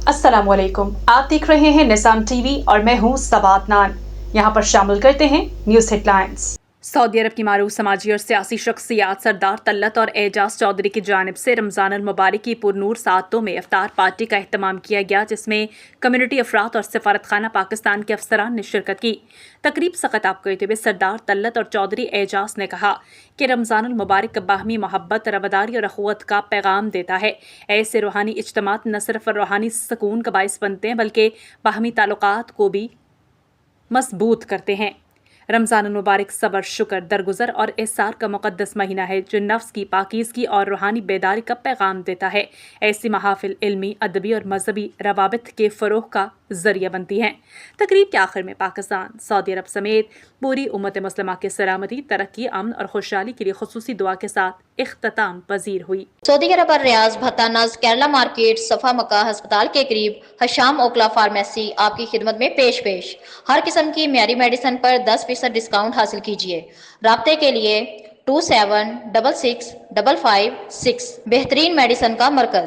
अस्सलाम वालेकुम। आप देख रहे हैं निज़ाम टीवी और मैं हूं सबात नान। यहाँ पर शामिल करते हैं न्यूज़ हेडलाइंस। सऊदी अरब की मारूफ समाजी और सियासी शख्सियात सरदार तल्लत और एजाज चौधरी की जानिब से रमज़ान अल मुबारक की पुरनूर सादतों में इफ्तार पार्टी का अहतमाम किया गया, जिसमें कम्युनिटी अफराद और सफारत खाना पाकिस्तान के अफसरान ने शिरकत की। तकरीब से खिताब करते हुए सरदार तल्लत और चौधरी एजाज ने कहा कि रमज़ान अल मुबारक बाहमी मोहब्बत, रवादारी और अखुवत का पैगाम देता है। ऐसे रूहानी इज्तिमात न सिर्फ रूहानी सुकून का बाइस बनते हैं बल्कि बाहमी ताल्लुकात को भी मजबूत करते हैं। रमज़ान मुबारक सबर, शुक्र, दरगुजर और एहसार का मुक़द्दस महीना है जो नफ्स की पाकीज़गी और रूहानी बेदारी का पैगाम देता है। ऐसी महाफिल इल्मी, अदबी और मजहबी रवाबित के फ़रोग़ का ज़रिया बनती हैं। तकरीब के आखिर में पाकिस्तान, सऊदी अरब समेत पूरी उम्मत मुस्लिमा की सलामती, तरक्की, अमन और खुशहाली के लिए खुसूसी दुआ के साथ इख्तिताम पजीर हुई। सऊदी अरब और रियाज भत्तानाज केरला मार्केट सफा मक्का अस्पताल के करीब हशाम ओकला फार्मेसी आपकी खिदमत में पेश हर किस्म की म्यारी मेडिसिन पर 10% डिस्काउंट हासिल कीजिए। राब्ते के लिए 27665556 बेहतरीन मेडिसिन का मरकज।